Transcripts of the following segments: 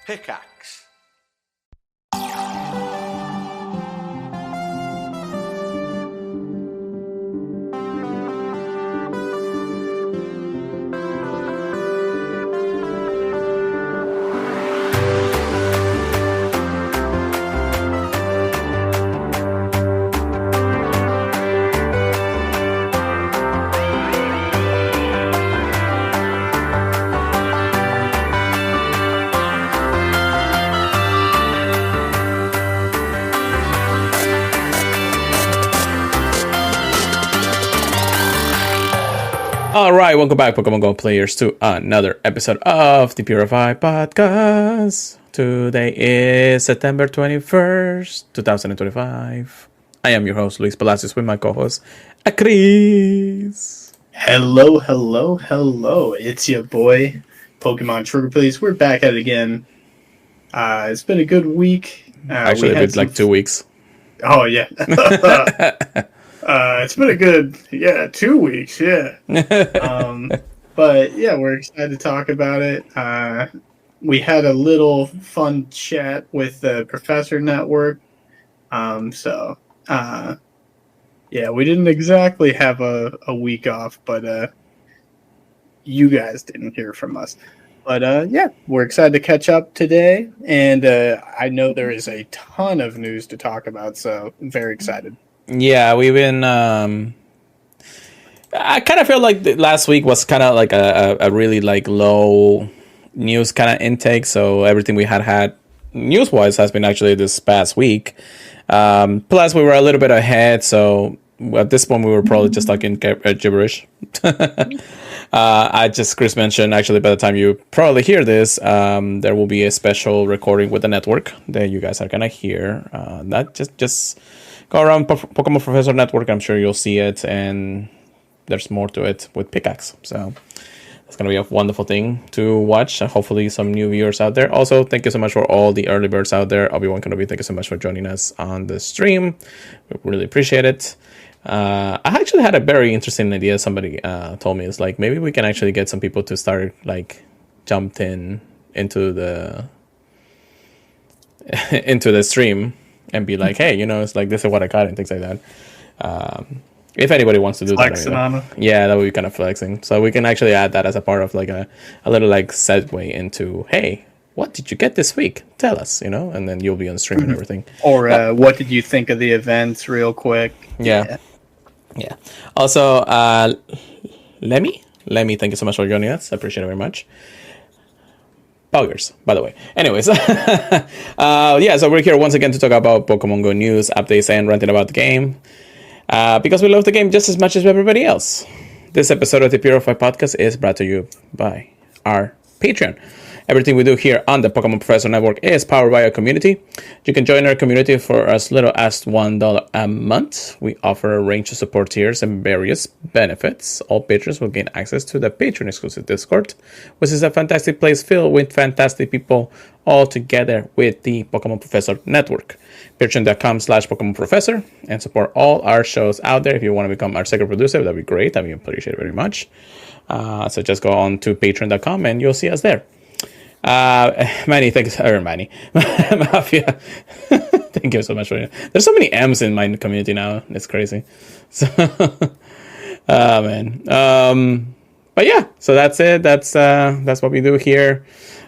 Pickaxe. All right, welcome back, Pokemon GO players, to another episode of the Purified Podcast. Today is September 21st, 2025. I am your host, Luis Palacios, with my co-host, Chris. Hello. It's your boy, Pokemon Trigger Please. We're back at it again. It's been a good week. Actually, it's like 2 weeks. Oh, yeah. It's been a good, 2 weeks, yeah. But, yeah, we're excited to talk about it. We had a little fun chat with the Professor Network. We didn't exactly have a week off, but you guys didn't hear from us. But, we're excited to catch up today. And I know there is a ton of news to talk about, so I'm very excited. Yeah, we've been... I kind of feel like last week was kind of like a really like low news kind of intake. So everything we had news-wise has been actually this past week. Plus, we were a little bit ahead. So at this point, we were probably just talking gibberish. Chris mentioned, actually, by the time you probably hear this, there will be a special recording with the network that you guys are going to hear. That just go around Pokemon Professor Network. I'm sure you'll see it, and there's more to it with Pickaxe. So it's going to be a wonderful thing to watch. Hopefully some new viewers out there. Also, thank you so much for all the early birds out there. Obi-Wan Kenobi, thank you so much for joining us on the stream. We really appreciate it. I actually had a very interesting idea. Somebody told me, it's like, maybe we can actually get some people to start like jumped into the stream and be like, hey, it's like, this is what I got and things like that. If anybody wants to do flexing that, on them. Yeah, that would be kind of flexing. So we can actually add that as a part of like a little like segue into, hey, what did you get this week? Tell us, and then you'll be on stream and everything. Or what did you think of the events real quick? Yeah. Also, Lemmy, thank you so much for joining us. I appreciate it very much. Poggers, by the way. Anyways, so we're here once again to talk about Pokemon GO news, updates, and ranting about the game. Because we love the game just as much as everybody else. This episode of the Purified Podcast is brought to you by our Patreon. Everything we do here on the Pokemon Professor Network is powered by our community. You can join our community for as little as $1 a month. We offer a range of support tiers and various benefits. All patrons will gain access to the Patreon exclusive Discord, which is a fantastic place filled with fantastic people all together with the Pokemon Professor Network. Patreon.com/Pokemon Professor, and support all our shows out there. If you want to become our second producer, that'd be great. I appreciate it very much. So just go on to Patreon.com and you'll see us there. Manny, thanks. Manny. Mafia. Thank you so much for it. There's so many M's in my community now. It's crazy. So, man. But yeah, so that's it. That's what we do here.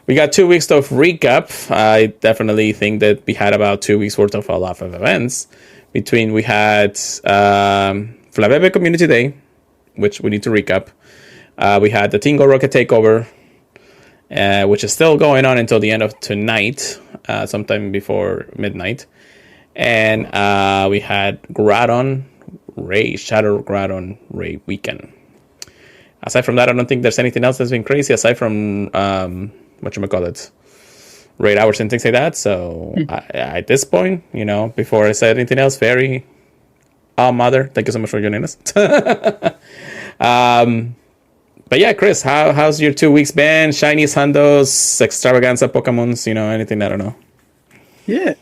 We got 2 weeks of recap. I definitely think that we had about 2 weeks worth of a lot of events. We had Flabebe Community Day, which we need to recap. We had the Tingo Rocket Takeover, which is still going on until the end of tonight, sometime before midnight. And we had Shadow Groudon Ray weekend. Aside from that, I don't think there's anything else that's been crazy, aside from, raid hours and things like that. So at this point, before I said anything else, Mother, thank you so much for joining us. But yeah, Chris, how's your 2 weeks been? Shinies, Hundos, Extravaganza, Pokemons, anything, I don't know. Yeah,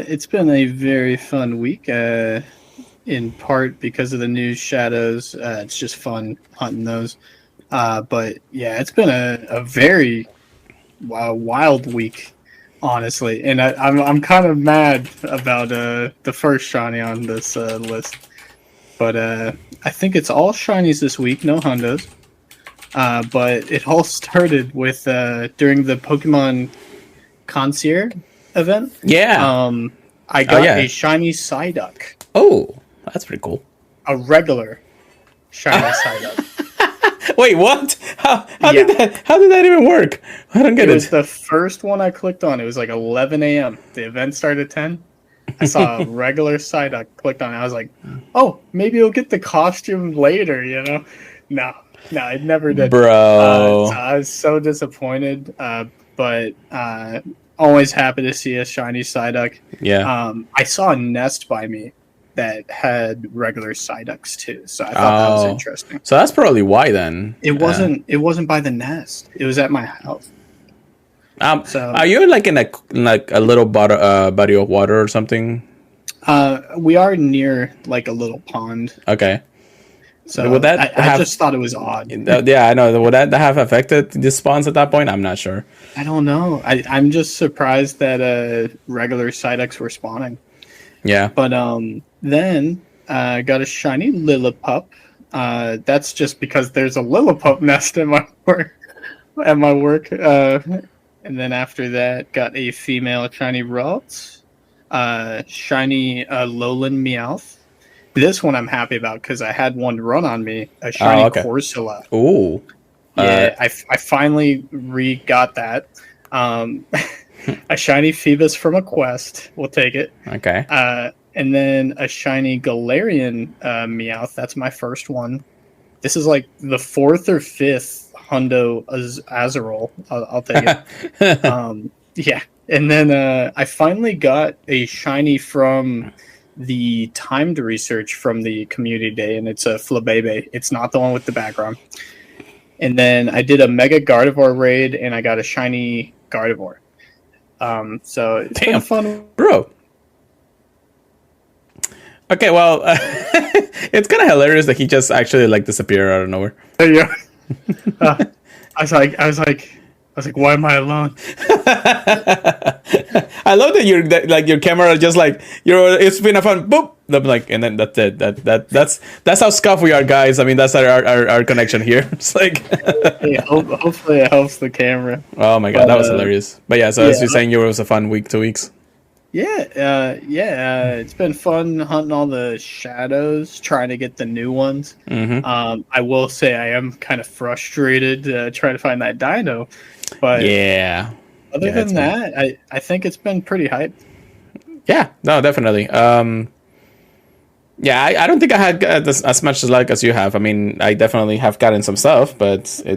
it's been a very fun week, in part because of the new shadows. It's just fun hunting those. But yeah, it's been a very wild week honestly, and I'm kind of mad about the first shiny on this list, but I think it's all shinies this week, no hundos. But it all started with during the Pokemon Concierge event. Yeah. I got a shiny Psyduck. Oh, that's pretty cool. A regular shiny Psyduck. Wait, what? How did that even work? I don't get it. It was the first one I clicked on. It was like 11 a.m. The event started at 10. I saw a regular Psyduck, clicked on it. I was like, oh, maybe you'll get the costume later, you know? No, it never did. Bro. So I was so disappointed, but always happy to see a shiny Psyduck. Yeah. I saw a nest by me that had regular Psyducks too, so I thought that was interesting. So that's probably why then. It wasn't by the nest. It was at my house. So are you like in a little body of water or something? We are near like a little pond. Okay. So would that I just thought it was odd. Yeah, I know. Would that have affected the spawns at that point? I'm not sure. I don't know. I'm just surprised that regular Psyducks were spawning. Yeah. But then got a shiny Lillipup. That's just because there's a Lillipup nest at my work. And then after that, got a female shiny Ralts, shiny Lowland Meowth. This one I'm happy about because I had one run on me, a shiny Corsola. Ooh. Yeah, I finally got that. A shiny Phoebus from a quest. We'll take it. Okay. And then a shiny Galarian Meowth. That's my first one. This is like the 4th or 5th Hundo Azerol. I'll take it. Yeah. And then I finally got a shiny from the timed research from the community day, and it's a Flabebe. It's not the one with the background. And then I did a Mega Gardevoir raid, and I got a shiny Gardevoir. So it's been fun, bro. Okay, well, it's kind of hilarious that he just actually like disappeared out of nowhere. Yeah. I was like, why am I alone? I love that your camera just like it's been a fun boop. I'm like, and then that's it. That's how scuff we are, guys. I mean, that's our connection here. It's like, hopefully it helps the camera. Oh my god, that was hilarious. But yeah, so as you're saying, it was a fun week, 2 weeks. Yeah, it's been fun hunting all the shadows, trying to get the new ones. Mm-hmm. I will say I am kind of frustrated trying to find that dino, but yeah. Other than that, I think it's been pretty hyped. Yeah, no, definitely. Yeah, I don't think I had as much luck as you have. I mean, I definitely have gotten some stuff, but I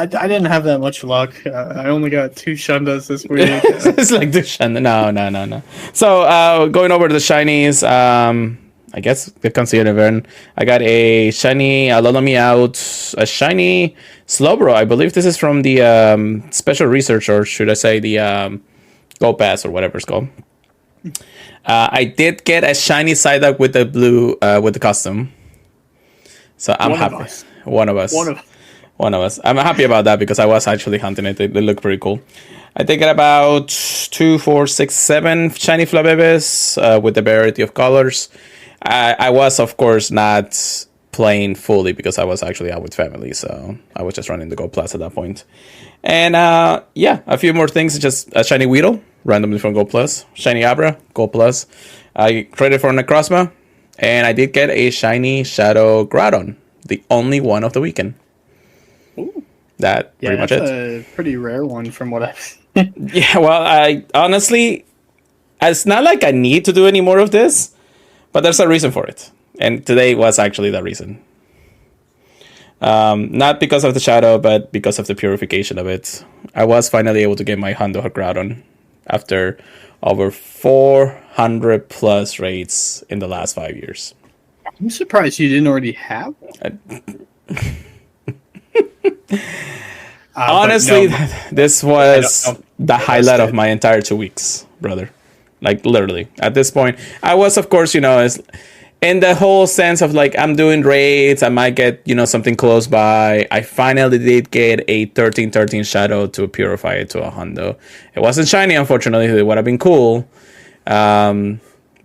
didn't have that much luck. I only got 2 Shundas this week. It's like 2 Shundas. No. So, going over to the shinies, I guess the Concierge event, I got a shiny Alola out, a shiny Slowbro. I believe this is from the special research, or should I say the Go Pass or whatever it's called. I did get a shiny Psyduck with the blue with the custom, so I'm happy. One of us. I'm happy about that because I was actually hunting it. They look pretty cool. I did get about 2, 4, 6, 7 shiny Flabebes with a variety of colors. I was, of course, not playing fully because I was actually out with family, so I was just running the Gold Plus at that point. And a few more things, just a shiny Weedle, randomly from Gold Plus, shiny Abra, Gold Plus. I traded for Necrozma, and I did get a shiny Shadow Groudon, the only one of the weekend. Ooh. That pretty much it. That's a pretty rare one from what I've seen. Yeah, well, I honestly, it's not like I need to do any more of this, but there's a reason for it. And today was actually that reason. Not because of the shadow, but because of the purification of it. I was finally able to get my Hondo Groudon after over 400 plus raids in the last 5 years. I'm surprised you didn't already have one. Honestly, this was the highlight of my entire 2 weeks, brother. Like, literally. At this point, I was, of course, it's in the whole sense of like I'm doing raids, I might get something close by. I finally did get a 13 shadow to purify it to a hundo. It wasn't shiny, unfortunately. It would have been cool,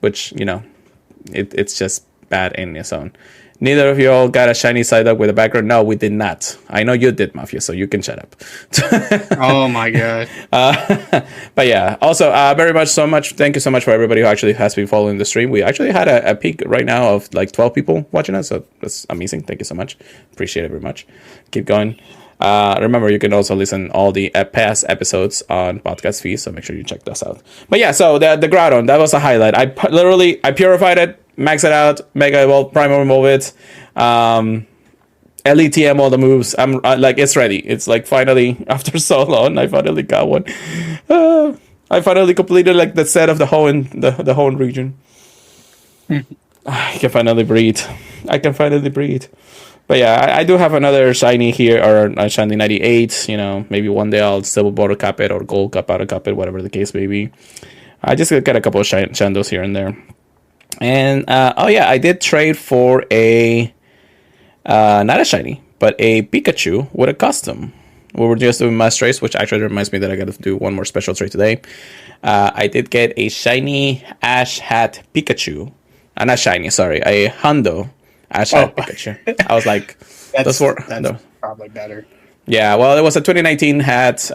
which it's just bad in its own. Neither of you all got a shiny side up with a background. No, we did not. I know you did, Mafia, so you can shut up. Oh my god. But yeah, also thank you so much for everybody who actually has been following the stream. We actually had a peak right now of like 12 people watching us, so that's amazing. Thank you so much. Appreciate it very much. Keep going. Remember, you can also listen all the past episodes on podcast feed, so make sure you check those out. But yeah, so the Groudon, that was a highlight. I purified it, max it out, Mega Evolve, Primal remove it, LETM all the moves. I'm like, it's ready. It's like finally, after so long, I finally got one. I finally completed like the set of the Hoenn region. I can finally breathe. But yeah, I do have another shiny here, or a shiny 98. Maybe one day I'll silver border cap it or gold cap out of cap it, whatever the case may be. I just got a couple of shandos here and there. And I did trade for a not a shiny, but a Pikachu with a custom. We were just doing mass trades, which actually reminds me that I got to do one more special trade today. I did get a shiny Ash Hat Pikachu. Not shiny, sorry, a Hundo Ash Hat Pikachu. I was like, that's probably better. Yeah, well, it was a 2019 hat,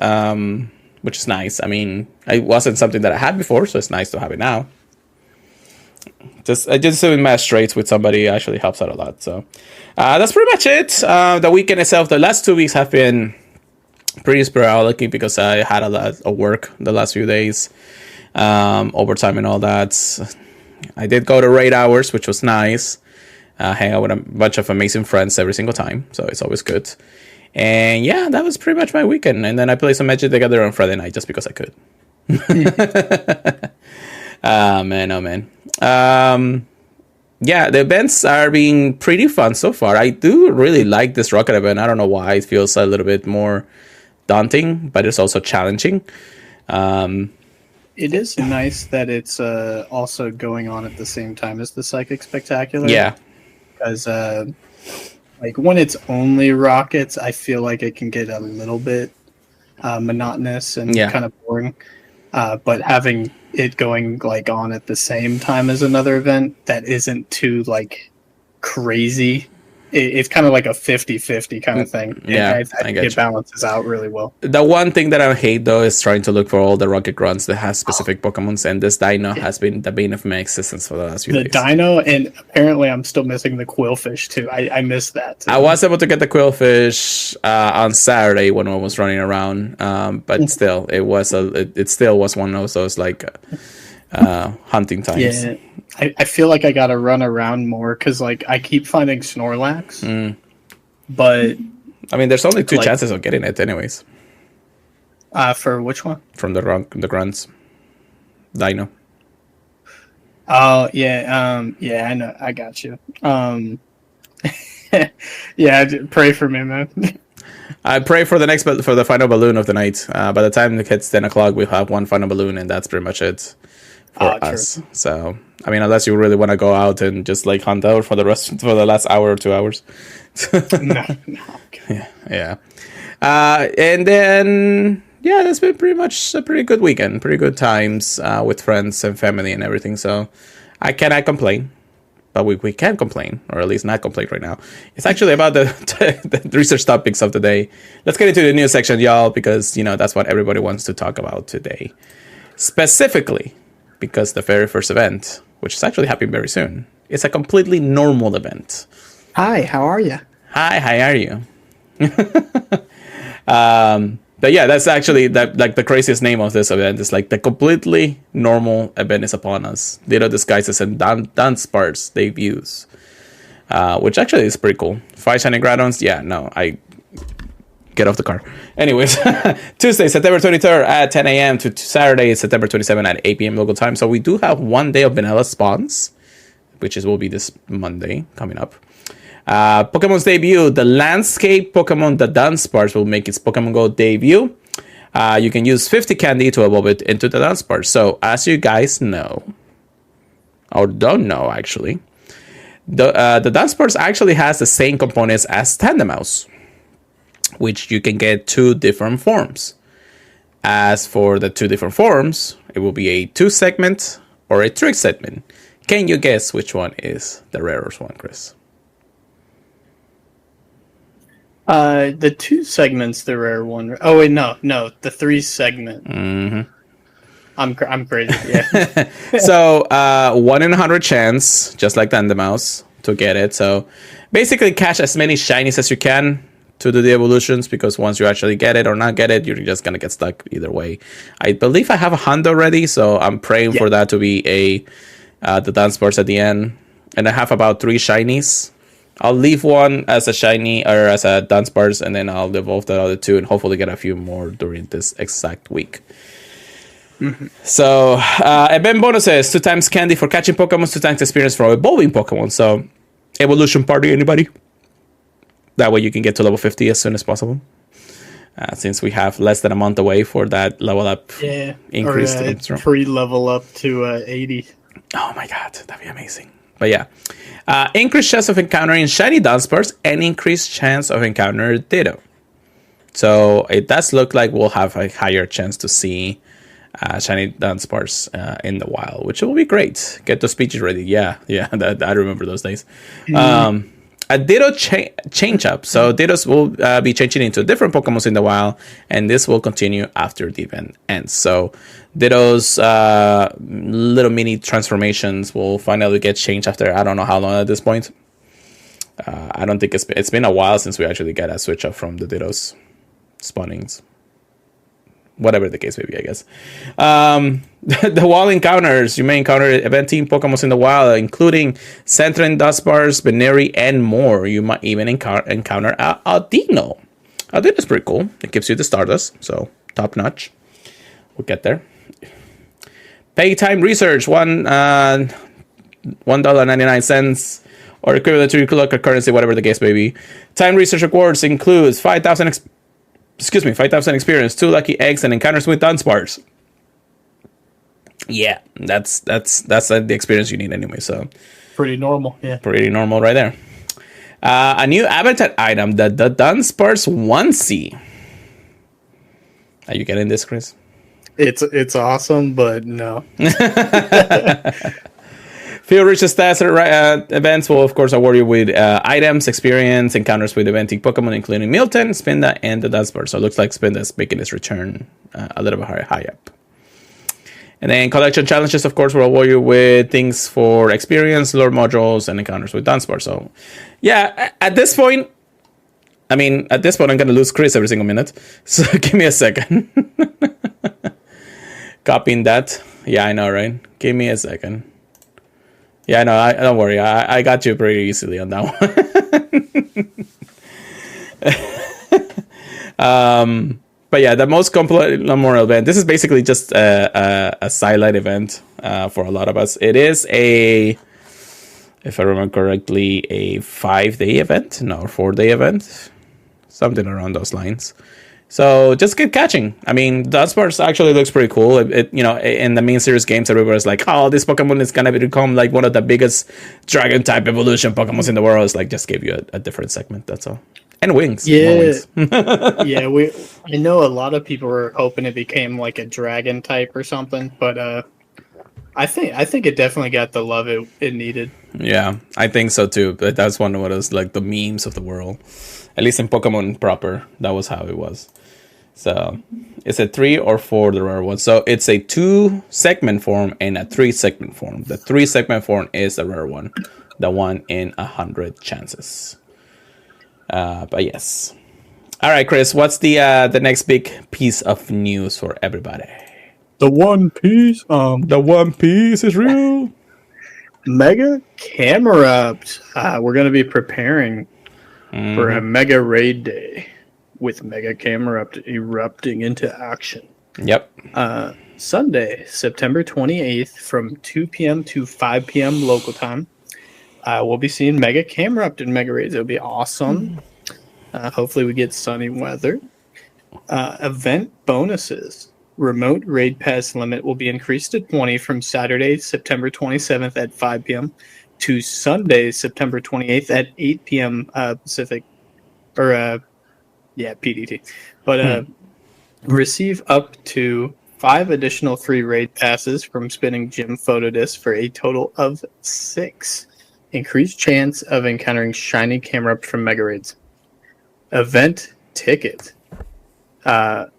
which is nice. I mean, it wasn't something that I had before, so it's nice to have it now. Just doing mass trades with somebody actually helps out a lot. So that's pretty much it. The weekend itself, the last 2 weeks have been pretty sporadic because I had a lot of work the last few days, overtime and all that. I did go to raid hours, which was nice. Hang out with a bunch of amazing friends every single time, so it's always good. And yeah, that was pretty much my weekend. And then I played some Magic together on Friday night just because I could. Oh man. Yeah, the events are being pretty fun so far. I do really like this rocket event. I don't know why. It feels a little bit more daunting, but it's also challenging. It is nice that it's also going on at the same time as the Psychic Spectacular. Yeah. Because like when it's only rockets, I feel like it can get a little bit monotonous and kind of boring. But having it going like on at the same time as another event that isn't too like crazy, it's kind of like a 50-50 kind of thing. Yeah, I think it balances out really well. The one thing that I hate though is trying to look for all the rocket grunts that has specific Pokemons, and this Dino has been the bane of my existence for the last few days. The Dino, and apparently I'm still missing the Quillfish too. I missed that too. I was able to get the Quillfish on Saturday when I was running around, but still, it still was one of those like hunting times. Yeah. I feel like I gotta run around more because like I keep finding Snorlax, but I mean, there's only two chances of getting it, anyways. For which one? From the grunts, Dino. Oh yeah, I know. I got you. Yeah, pray for me, man. I pray for the final balloon of the night. By the time it hits 10 o'clock, we'll have one final balloon, and that's pretty much it for us. True. So, I mean, unless you really want to go out and just like hunt out for the last hour or 2 hours. No. Yeah. And then, yeah, that's been pretty much a pretty good weekend. Pretty good times with friends and family and everything. So, I cannot complain. But we can complain, or at least not complain right now. It's actually about the research topics of the day. Let's get into the news section, y'all, because, that's what everybody wants to talk about today. Specifically, because the very first event, which is actually happening very soon, it's a completely normal event. Hi, how are you? Hi, how are you? But yeah, that's actually the craziest name of this event. It's like the completely normal event is upon us. Little Disguises and Dance Parts debuts, which actually is pretty cool. 5 shiny Groudons. Yeah, no, I get off the car. Anyways, Tuesday, September 23rd at 10 a.m. to Saturday, September 27th at 8 p.m. local time. So we do have 1 day of vanilla spawns, which will be this Monday coming up. Pokemon's debut, the landscape Pokemon, the Dunsparce, will make its Pokemon GO debut. You can use 50 candy to evolve it into the Dunsparce. So, as you guys know, or don't know actually, The Dunsparce actually has the same components as Tandem Mouse, which you can get 2 different forms. As for the 2 different forms, it will be a 2-segment or a 3-segment. Can you guess which one is the rarest one, Chris? The 2 segments, the rare one. Oh wait, no, the 3-segment. Mm-hmm. I'm crazy. Yeah. So 1 in 100 chance, just like Tandem Mouse, to get it. So basically, catch as many shinies as you can to do the evolutions, because once you actually get it or not get it, you're just gonna get stuck either way. I believe I have a Honda already, so I'm praying for that to be the Dunsparce at the end. And I have about 3 shinies. I'll leave one as a shiny or as a Dunsparce, and then I'll evolve the other 2 and hopefully get a few more during this exact week. Mm-hmm. So, event bonuses: 2 times candy for catching Pokemon, 2 times experience for evolving Pokemon. So, evolution party, anybody? That way you can get to level 50 as soon as possible. Since we have less than a month away for that level up increase. Or pre-level up to 80. Oh my god, that'd be amazing. But yeah. Increased chance of encountering shiny Dunsparce and increased chance of encountering Ditto. So it does look like we'll have a higher chance to see shiny Dunsparce in the wild, which will be great. Get those speeches ready. Yeah, I remember those days. Mm. A Ditto change up. So Dittos will be changing into different Pokemon in the wild, and this will continue after the event ends. So Ditto's little mini transformations will finally get changed after I don't know how long at this point. I don't think it's been a while since we actually got a switch up from the Ditto's spawnings. Whatever the case may be, I guess. The wild encounters. You may encounter event team Pokemon in the wild, including Centrin, Dunsparce, Beneri, and more. You might even encounter Audino. Audino's pretty cool. It gives you the Stardust, so top notch. We'll get there. Pay time research, $1.99 or equivalent to your local currency, whatever the case may be. Time research rewards includes 5,000 experience, 2 lucky eggs, and encounters with Dunsparce. Yeah, that's the experience you need anyway. So pretty normal, yeah. Pretty normal right there. A new habitat item, the Dunsparce onesie. Are you getting this, Chris? It's awesome, but no. Field Reach stats events will, of course, award you with items, experience, encounters with eventing Pokemon, including Milton, Spinda, and the Dunsparce. So it looks like Spinda's making its return a little bit high up. And then collection challenges, of course, will award you with things for experience, lore modules, and encounters with Dunsparce. So, yeah, at this point, I'm going to lose Chris every single minute. So give me a second. Copying that. Yeah, I know, right? Give me a second. Yeah, no, don't worry. I got you pretty easily on that one. But yeah, the most complete memorial event. This is basically just a sidelight event for a lot of us. It is if I remember correctly, a 5-day event. No, 4-day event. Something around those lines. So just keep catching. I mean, Dunsparce actually looks pretty cool. It in the main series games, everybody's like, "Oh, this Pokemon is gonna become like one of the biggest Dragon type evolution Pokemon in the world." It's like just give you a different segment. That's all. And wings. Yeah, yeah. I know a lot of people were hoping it became like a Dragon type or something, but I think it definitely got the love it needed. Yeah, I think so too. But that's one of those like the memes of the world. At least in Pokemon proper, that was how it was. So it's a 3 or 4, the rare one. So it's a 2-segment form and a 3-segment form. The 3-segment form is the rare one, the 1 in 100 chances. But yes. All right, Chris. What's the next big piece of news for everybody? The One Piece. The One Piece is real. Mega Camerupt. We're gonna be preparing for a Mega Raid Day with Mega Camerupt erupting into action. Yep. Sunday, September 28th from 2 p.m. to 5 p.m. local time. We'll be seeing Mega Camerupt and Mega Raids. It'll be awesome. Hopefully we get sunny weather. Event bonuses. Remote Raid Pass limit will be increased to 20 from Saturday, September 27th at 5 p.m. to Sunday, September 28th at 8 p.m. Pacific, or PDT. But receive up to 5 additional free raid passes from spinning gym photo discs for a total of 6. Increased chance of encountering shiny camera from mega raids. Event ticket. There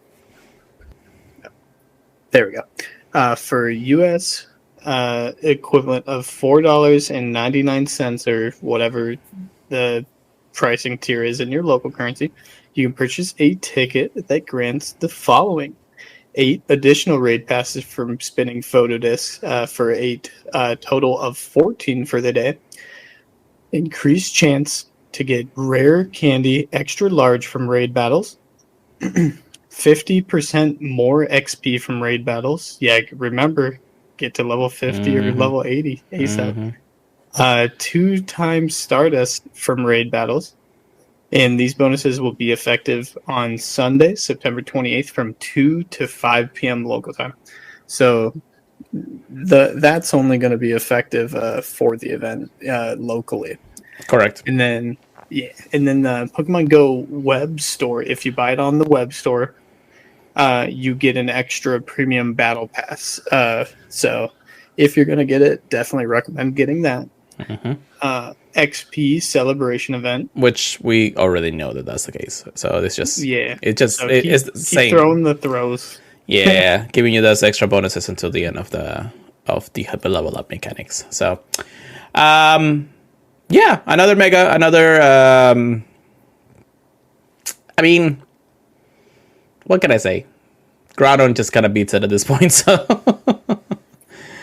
we go. For US equivalent of $4.99 or whatever the pricing tier is in your local currency, you can purchase a ticket that grants the following: 8 additional raid passes from spinning photo discs for a total of 14 for the day. Increased chance to get rare candy extra large from raid battles. 50% more XP from raid battles. Yeah, remember, get to level 50 or level 80 ASAP. 2 times Stardust from raid battles. And these bonuses will be effective on Sunday, September 28th from 2 to 5 p.m. local time. So that's only going to be effective for the event locally. Correct. And then the Pokemon Go web store, if you buy it on the web store, you get an extra premium battle pass. So if you're going to get it, definitely recommend getting that. XP celebration event, which we already know that that's the case. So it's just it's the same. Keep throwing the throws. Yeah, giving you those extra bonuses until the end of the level up mechanics. So, another mega, I mean, what can I say? Groudon just kind of beats it at this point. So,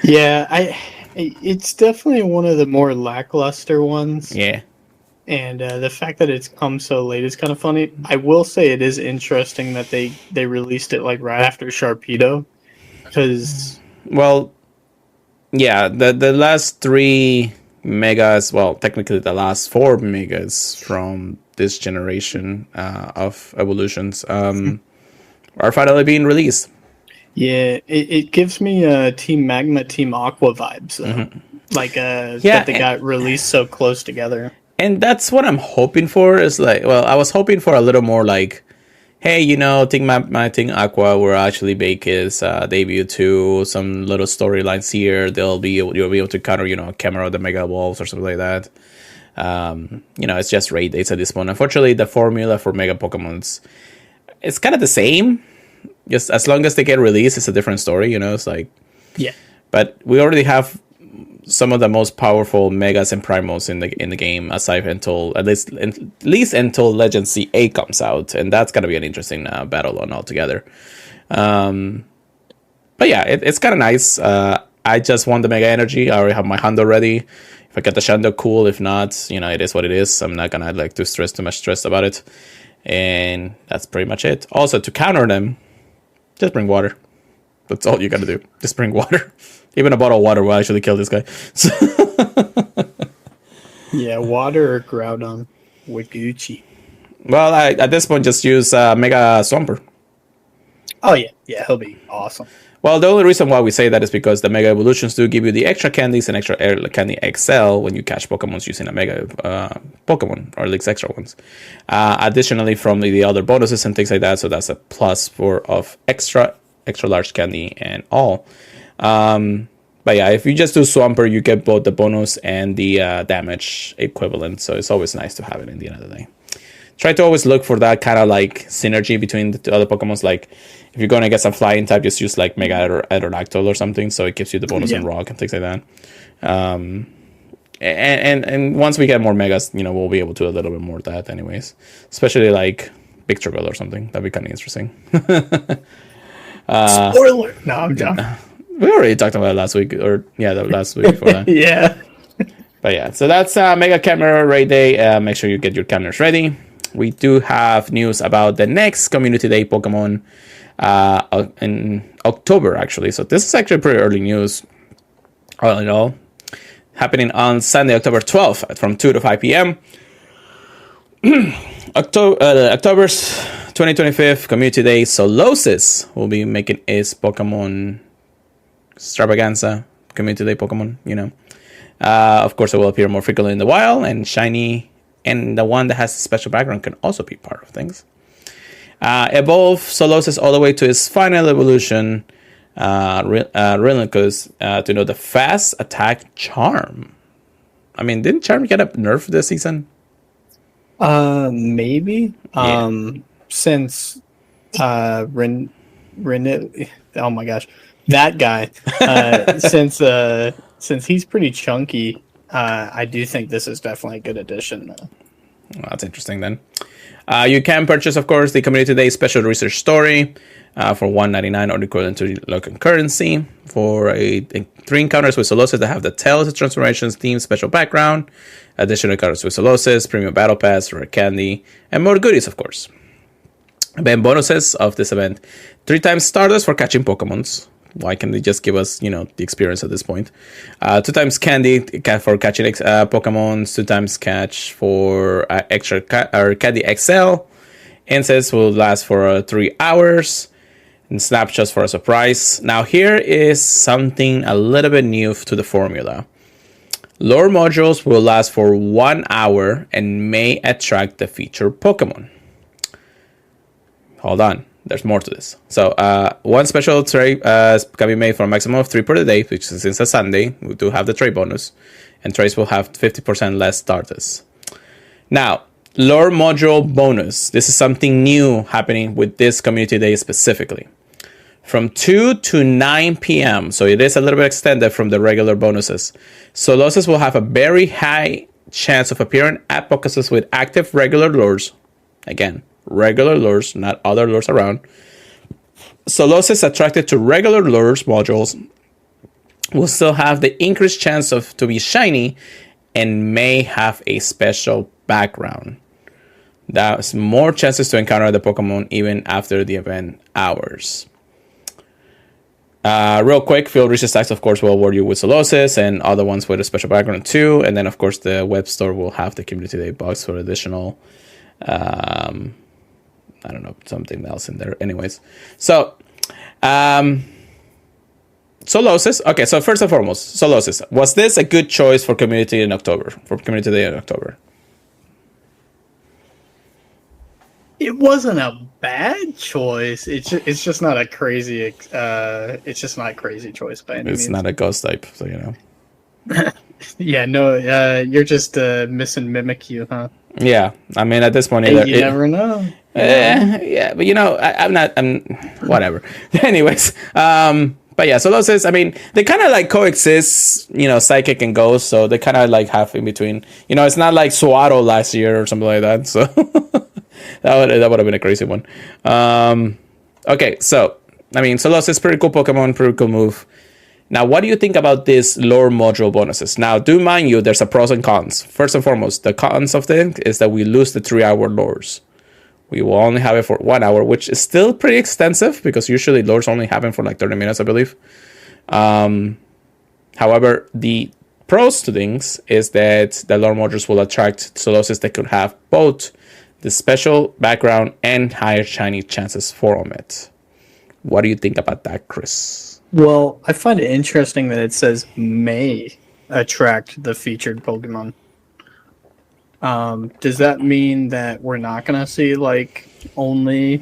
yeah, it's definitely one of the more lackluster ones. Yeah. And the fact that it's come so late is kind of funny. I will say it is interesting that they released it like right after Sharpedo. Because... Well, yeah, the last 3 megas, well, technically the last 4 megas from this generation of evolutions are finally being released. Yeah, it gives me Team Magma, Team Aqua vibes. That they got released so close together. And that's what I'm hoping for. Is like, well, I was hoping for a little more like, hey, Team Aqua will actually make his debut to some little storylines here. You'll be able to counter, Camera the Mega Evolves or something like that. It's just raid dates at this point. Unfortunately, the formula for Mega Pokemons, it's kind of the same. Just as long as they get released, it's a different story, It's like, yeah. But we already have some of the most powerful megas and primals in the game, aside until at least until Legend CA comes out, and that's gonna be an interesting battle on altogether. But yeah, it's kind of nice. I just want the Mega Energy. I already have my Hondo ready. If I get the Shando, cool. If not, it is what it is. I'm not gonna to stress too much about it. And that's pretty much it. Also, to counter them, just bring water. That's all you gotta do. Just bring water. Even a bottle of water will actually kill this guy. Yeah, water or Groudon with Gucci. Well, at this point, just use Mega Swampert. Oh, yeah. Yeah, he'll be awesome. Well, the only reason why we say that is because the Mega Evolutions do give you the extra candies and extra Air Candy XL when you catch Pokemon using a Mega Pokemon, or at least extra ones. Additionally, from the other bonuses and things like that, so that's a plus of extra large candy and all. But yeah, if you just do Swampert, you get both the bonus and the damage equivalent, so it's always nice to have it in the end of the day. Try to always look for that kind of like synergy between the other Pokemons. Like if you're going to get some flying type, just use like Mega Aerodactyl or something, so it gives you the bonus on Rock and things like that. And once we get more Megas, we'll be able to do a little bit more of that anyways. Especially like Big Triple or something. That'd be kind of interesting. Spoiler! No, I'm done. We already talked about it last week, the last week before that. Yeah. But yeah, so that's Mega Camera Raid Day. Make sure you get your cameras ready. We do have news about the next Community Day Pokemon in October, actually. So this is actually pretty early news, all in all. Happening on Sunday, October 12th from 2 to 5 p.m. October's 2025 Community Day, Solosis will be making its Pokemon extravaganza, Community Day Pokemon, Of course, it will appear more frequently in the wild, and shiny, and the one that has a special background can also be part of things. Evolve Solosis all the way to its final evolution, Relinquist, to know the fast attack Charm. I mean, didn't Charm get a nerf this season? Maybe. Yeah. Since oh my gosh, that guy. Since he's pretty chunky, I do think this is definitely a good addition. Well, that's interesting then. You can purchase, of course, the Community Day Special Research Story for $1.99 or equivalent to local currency for 3 encounters with Solosis that have the Tales of Transformations theme special background, additional encounters with Solosis, premium battle pass, rare candy, and more goodies, of course. Then bonuses of this event: 3 times Stardust for catching Pokemons. Why can't they just give us, the experience at this point? 2 times candy for catching Pokemons. 2 times catch for extra Candy XL. Incense will last for 3 hours. And snapshots for a surprise. Now here is something a little bit new to the formula. Lore modules will last for 1 hour and may attract the featured Pokemon. Hold on. There's more to this. So, one special trade can be made for a maximum of 3 per day, which since a Sunday, we do have the trade bonus. And trades will have 50% less Stardust. Now, lore module bonus. This is something new happening with this Community Day specifically. From 2 to 9 p.m., so it is a little bit extended from the regular bonuses. Solosis will have a very high chance of appearing at Pokémon with active regular lures. Again, regular lures, not other lures around. Solosis attracted to regular lures modules will still have the increased chance to be shiny and may have a special background. That's more chances to encounter the Pokemon even after the event hours. Real quick, field research stacks, of course, will award you with Solosis and other ones with a special background too. And then, of course, the web store will have the Community Day box for additional I don't know, something else in there. Anyways, so Solosis. Okay, so first and foremost, Solosis. Was this a good choice for Community in October? For Community Day in October? It wasn't a bad choice. It's just not a crazy. It's just not a crazy choice by any means. It's not a ghost type, so you know. Yeah, no. You're just missing Mimikyu, huh? Yeah, I mean, at this point, you never know. Yeah, but I'm whatever. Anyways, but yeah, Solosis, I mean, they kind of like coexist, Psychic and Ghost, so they kind of like have in between. It's not like Suado last year or something like that, so that would have been a crazy one. Okay, so, I mean, Solosis, pretty cool Pokemon, pretty cool move. Now, what do you think about this lore module bonuses? Now, do mind you, there's a pros and cons. First and foremost, the cons of it is that we lose the 3-hour lures. We will only have it for 1 hour, which is still pretty extensive because usually lures only happen for like 30 minutes, I believe. However, the pros to things is that the lore modules will attract Solosis that could have both the special background and higher shiny chances from it. What do you think about that, Chris? Well, I find it interesting that it says may attract the featured Pokemon. Does that mean that we're not going to see, like, only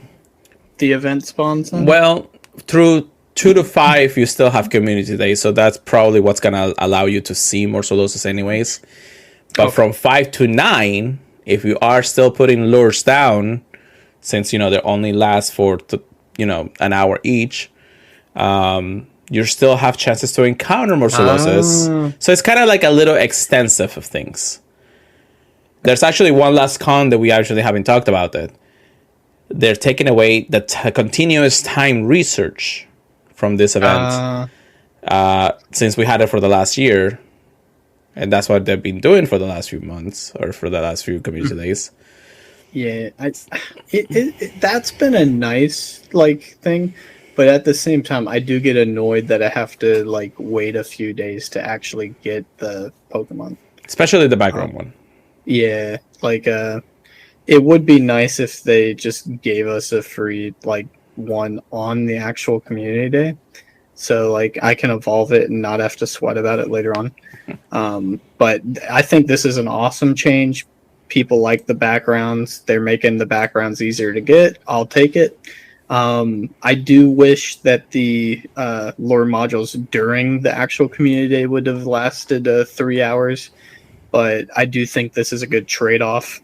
the event spawns? Well, through 2 to 5, you still have Community Day, so that's probably what's going to allow you to see more Solosis anyways. But from 5 to 9, if you are still putting lures down, since, they only last for, an hour each, you still have chances to encounter more Solosis. So it's kind of like a little extensive of things. There's actually one last con that we actually haven't talked about it. They're taking away the continuous time research from this event. Since we had it for the last year. And that's what they've been doing for the last few months or for the last few Community Days. Yeah, that's been a nice thing. But at the same time, I do get annoyed that I have to wait a few days to actually get the Pokemon. Especially the background one. Yeah, it would be nice if they just gave us a free one on the actual Community Day, so like I can evolve it and not have to sweat about it later on. But I think this is an awesome change. People like the backgrounds. They're making the backgrounds easier to get. I'll take it. I do wish that the lore modules during the actual community day would have lasted 3 hours, but I do think this is a good trade-off.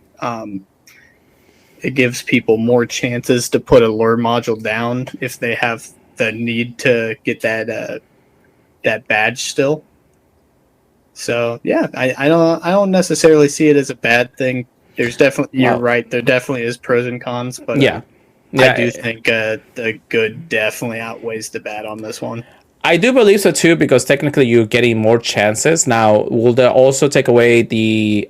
It gives people more chances to put a lore module down if they have the need to get that badge still. So yeah, I don't necessarily see it as a bad thing. There's definitely you're right. There definitely is pros and cons, but yeah, I do think the good definitely outweighs the bad on this one. I do believe so too, because technically you're getting more chances. Now, will they also take away the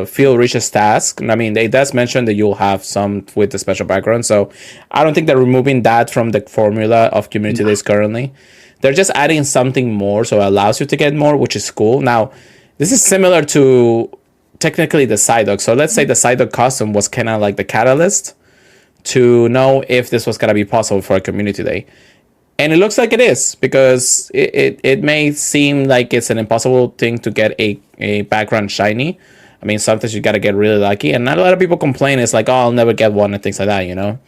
field reaches task? I mean, it does mention that you'll have some with the special background, so I don't think they're removing that from the formula of community days currently. They're just adding something more, so it allows you to get more, which is cool. Now, this is similar to technically the side dog. So let's say the side dog custom was kind of like the catalyst to know if this was going to be possible for a community day. And it looks like it is, because it may seem like it's an impossible thing to get a background shiny. I mean, sometimes you got to get really lucky. And not a lot of people complain. It's like, oh, I'll never get one and things like that, you know.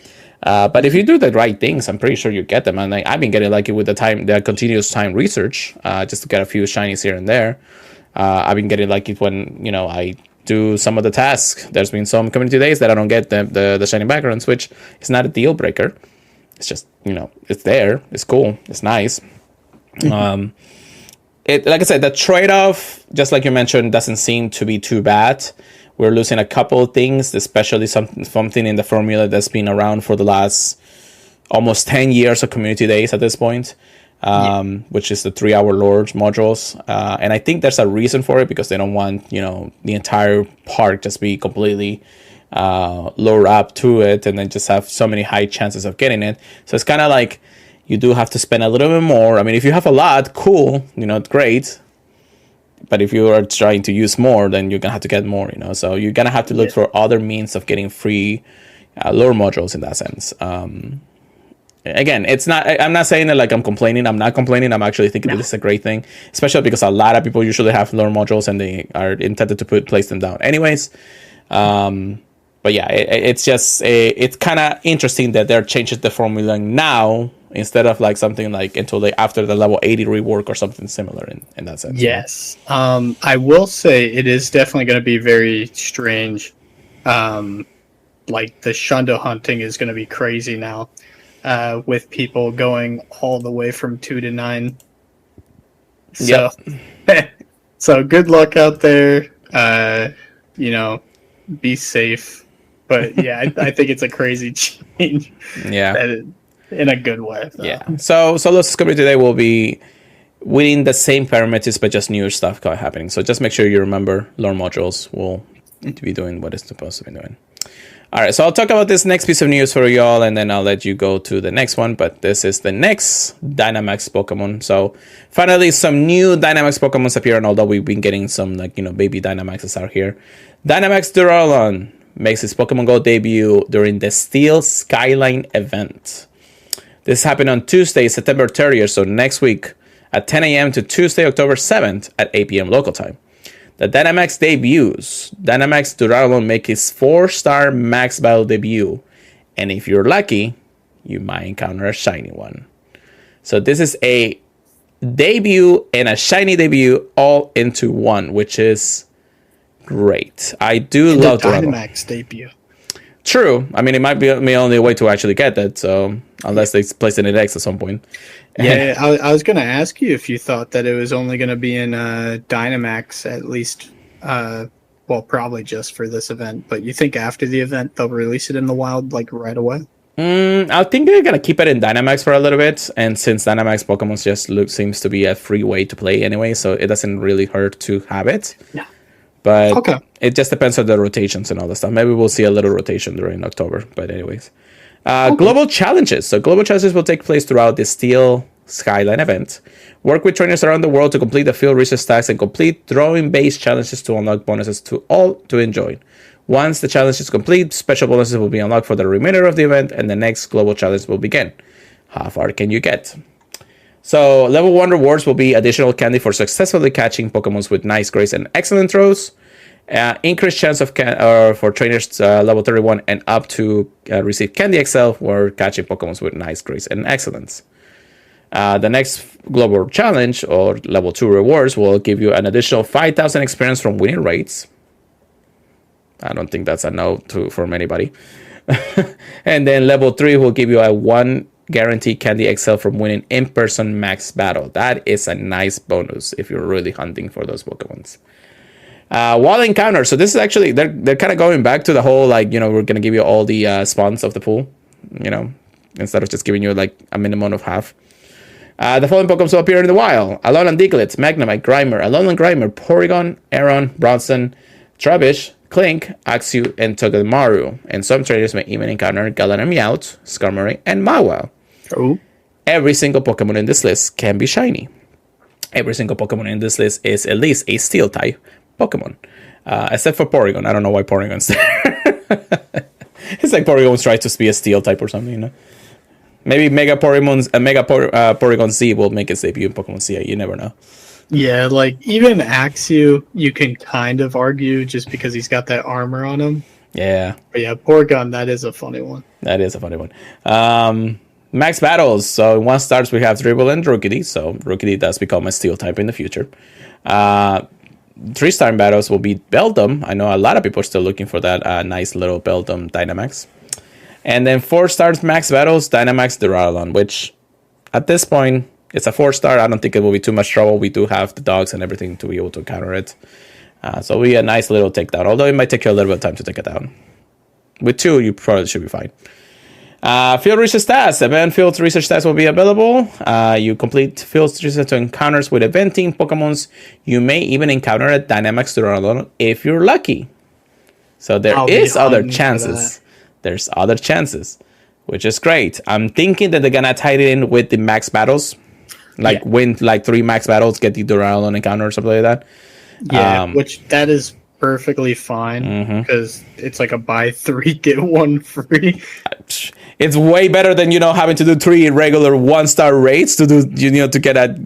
But if you do the right things, I'm pretty sure you get them. And like, I've been getting lucky with the continuous time research, just to get a few shinies here and there. I've been getting lucky when, you know, I do some of the tasks. There's been some community days that I don't get the shiny backgrounds, which is not a deal breaker. It's just, you know, it's there. It's cool. It's nice. Like I said, the trade-off, just like you mentioned, doesn't seem to be too bad. We're losing a couple of things, especially something in the formula that's been around for the last almost 10 years of community days at this point, which is the 3-hour lore modules. And I think there's a reason for it, because they don't want, you know, the entire park just be completely lure up to it and then just have so many high chances of getting it. So it's kind of like you do have to spend a little bit more. I mean, if you have a lot, cool, you know, great. But if you are trying to use more, then you're going to have to get more, you know. So you're going to have to look for other means of getting free lore modules in that sense. Again, it's not. I'm not saying that like I'm complaining. I'm not complaining. I'm actually thinking that this is a great thing, especially because a lot of people usually have lore modules and they are intended to place them down anyways. But yeah, it's just it's kind of interesting that they're changing the formula now instead of like something like until after the level 80 rework or something similar in that sense. Yes. I will say it is definitely going to be very strange. Like the Shundo hunting is going to be crazy now, with people going all the way from 2 to 9. So, so good luck out there. You know, be safe. But yeah, I think it's a crazy change. Yeah. In a good way. Though. Yeah. So Lost Discovery today will be within the same parameters, but just newer stuff happening. So just make sure you remember lore modules will need to be doing what it's supposed to be doing. All right. So I'll talk about this next piece of news for y'all, and then I'll let you go to the next one. But this is the next Dynamax Pokemon. So finally, some new Dynamax Pokemons appear, and although we've been getting some like, you know, baby Dynamaxes out here, Dynamax Duraludon makes its Pokemon GO debut during the Steel Skyline event. This happened on Tuesday, September 30th, so next week at 10 a.m. to Tuesday, October 7th at 8 p.m. local time. The Dynamax debuts. Dynamax Duraludon makes its 4-star max battle debut. And if you're lucky, you might encounter a shiny one. So this is a debut and a shiny debut all into one, which is great. I do love Dynamax debut. True. I mean, it might be the only way to actually get that. So unless they place it in X at some point. Yeah, I was going to ask you if you thought that it was only going to be in Dynamax at least. Well, probably just for this event. But you think after the event they'll release it in the wild like right away? I think they're going to keep it in Dynamax for a little bit. And since Dynamax Pokemon just seems to be a free way to play anyway, so it doesn't really hurt to have it. Yeah. But it just depends on the rotations and all that stuff. Maybe we'll see a little rotation during October. But anyways. Global challenges. So global challenges will take place throughout the Steel Skyline event. Work with trainers around the world to complete the field research tasks and complete throwing-based challenges to unlock bonuses to all to enjoy. Once the challenge is complete, special bonuses will be unlocked for the remainder of the event, and the next global challenge will begin. How far can you get? So level 1 rewards will be additional candy for successfully catching Pokemon with nice, grace, and excellent throws. Increased chance of for trainers level 31 and up to receive Candy XL for catching Pokemon with nice, grace, and excellence. The next global challenge or level 2 rewards will give you an additional 5,000 experience from winning raids. I don't think that's a no from anybody. And then level 3 will give you a 1 guaranteed Candy XL from winning in-person max battle. That is a nice bonus if you're really hunting for those Pokemons. Wall encounter. So this is actually, they're kind of going back to the whole, like, you know, we're going to give you all the spawns of the pool, you know, instead of just giving you like a minimum of half. The following Pokemon will appear in the wild: Alolan Diglett, Magnemite, Grimer, Alolan Grimer, Porygon, Aron, Bronson, Trubbish, Clink, Axew, and Togedemaru. And some traders may even encounter Galar, Meowth, Skarmory, and Mawile. Oh. Every single Pokemon in this list can be shiny. Every single Pokemon in this list is at least a Steel type Pokemon. Except for Porygon. I don't know why Porygon's there. It's like Porygon tries to be a Steel type or something, you know? Maybe Porygon Z will make its debut in Pokemon CA. You never know. Yeah, like even Axew, you can kind of argue just because he's got that armor on him. Yeah. But yeah, Porygon, that is a funny one. That is a funny one. Max battles. So in 1 stars, we have Dribble and Rookidee. So Rookidee does become a Steel type in the future. 3-star battles will be Beldum. I know a lot of people are still looking for that nice little Beldum Dynamax. And then 4 stars max battles, Dynamax Duraludon, which at this point, it's a 4-star. I don't think it will be too much trouble. We do have the dogs and everything to be able to counter it. So it'll be a nice little takedown, although it might take you a little bit of time to take it down. With 2, you probably should be fine. Field research stats. Event field research stats will be available. You complete field research to encounters with eventing Pokemons. You may even encounter a Dynamax Duraludon if you're lucky. So there is other chances. There's other chances, which is great. I'm thinking that they're gonna tie it in with the max battles, like win like 3 max battles, get the Duraludon encounter or something like that. Yeah, which that is perfectly fine because it's like a buy 3 get 1 free. It's way better than, you know, having to do 3 regular 1-star raids to do, you know, to get a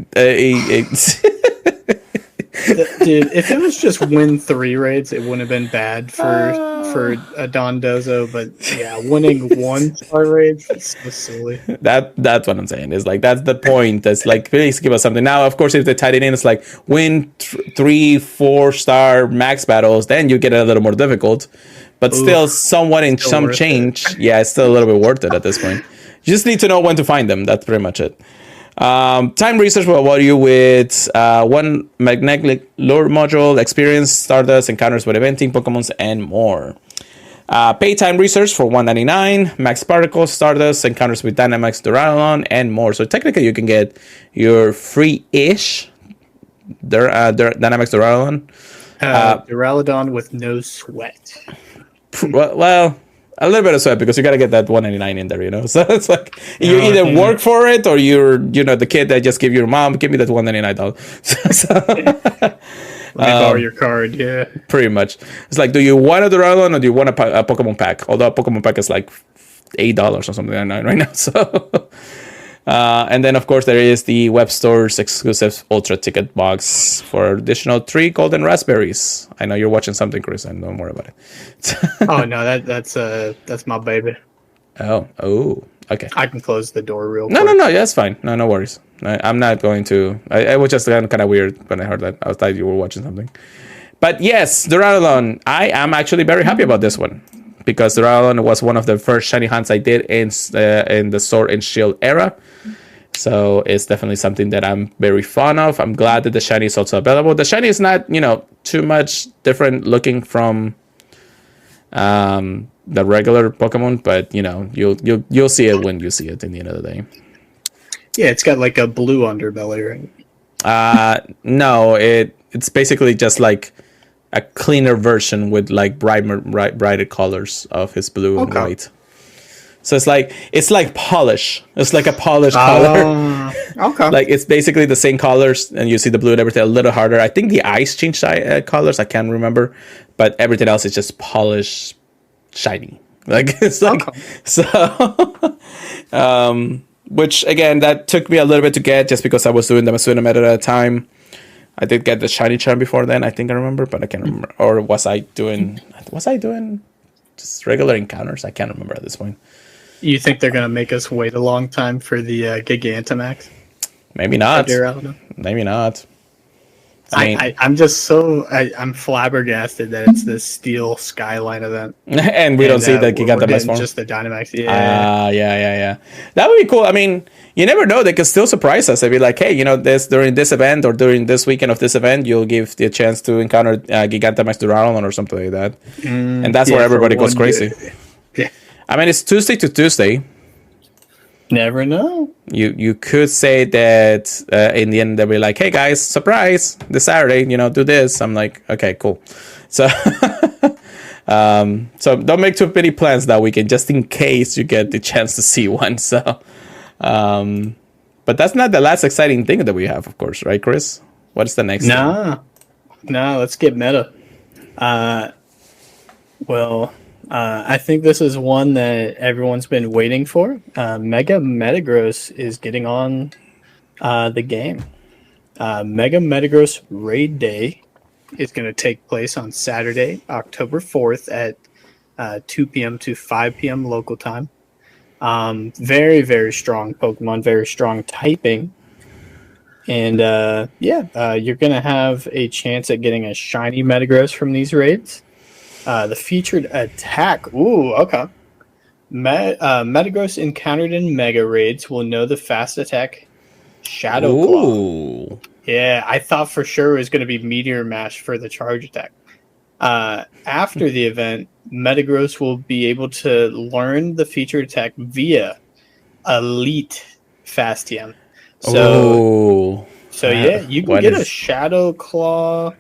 Dude, if it was just win 3 raids, it wouldn't have been bad for a Dondozo, but yeah, winning 1-star raids, that's so silly. That's what I'm saying. Is like that's the point. That's like please give us something. Now, of course, if they tied it in, it's like win 3-4-star max battles, then you get it a little more difficult. But still somewhat in some change. Yeah, it's still a little bit worth it at this point. You just need to know when to find them. That's pretty much it. Time research will award you with 1 magnetic lure module, experience, Stardust, encounters with eventing Pokemons, and more. Pay time research for $1.99, max particles, Stardust, encounters with Dynamax, Duraludon, and more. So technically, you can get your free-ish Dynamax Duraludon. Duraludon with no sweat. Well, a little bit of sweat because you got to get that $1.99 in there, you know. So it's like you either work for it or you're, you know, the kid that just give your mom, give me that $1.99. Let me borrow your card, yeah. Pretty much. It's like, do you want a Duraludon or do you want a Pokemon pack? Although a Pokemon pack is like $8 or something like that right now. So, and then of course there is the web store's exclusive Ultra Ticket box for additional 3 golden raspberries. I know you're watching something, Chris, and don't worry about it. Oh no, that's my baby. Oh, okay. I can close the door real quick. No, yeah, that's fine. No worries. I'm not going to. I was just kind of weird when I heard that. I thought you were watching something. But yes, Duraludon. I am actually very happy about this one because Duraludon was one of the first shiny hunts I did in the Sword and Shield era. So it's definitely something that I'm very fond of. I'm glad that the shiny is also available. The shiny is not, you know, too much different looking from the regular Pokemon, but you know, you'll see it when you see it in the end of the day. Yeah, it's got like a blue underbelly, right? No, it's basically just like a cleaner version with like brighter colors of his blue and white. So it's like polish. It's like a polished color. Okay. Like it's basically the same colors, and you see the blue and everything a little harder. I think the eyes change colors. I can't remember, but everything else is just polished, shiny. Like it's like so. which again, that took me a little bit to get just because I was doing the Masuna meta at a time. I did get the shiny charm before then, I think I remember, but I can't remember. Or was I doing just regular encounters? I can't remember at this point. You think they're going to make us wait a long time for the Gigantamax? Maybe not. Maybe not. I'm just I'm flabbergasted that it's this Steel Skyline event. And we don't see the Gigantamax form. Just the Dynamax. Yeah. Yeah. That would be cool. I mean, you never know. They could still surprise us. They'd be like, hey, during this event or during this weekend of this event, you'll give the chance to encounter Gigantamax Duraludon or something like that. And that's where everybody goes crazy. Yeah. I mean, it's Tuesday to Tuesday. Never know. You could say that in the end they'll be like, hey guys, surprise, this Saturday, do this. I'm like, okay, cool. So so don't make too many plans that weekend just in case you get the chance to see one. So but that's not the last exciting thing that we have, of course, right, Chris? What's the next thing? Let's get meta. I think this is one that everyone's been waiting for. Mega Metagross is getting on the game. Mega Metagross Raid Day is going to take place on Saturday, October 4th at 2 p.m. to 5 p.m. local time. Very, very strong Pokemon, very strong typing. And you're going to have a chance at getting a shiny Metagross from these raids. The featured attack. Ooh, okay. Metagross encountered in Mega Raids will know the fast attack Shadow Claw. Yeah, I thought for sure it was going to be Meteor Mash for the charge attack. After the event, Metagross will be able to learn the featured attack via Elite Fast TM. You can get a Shadow Claw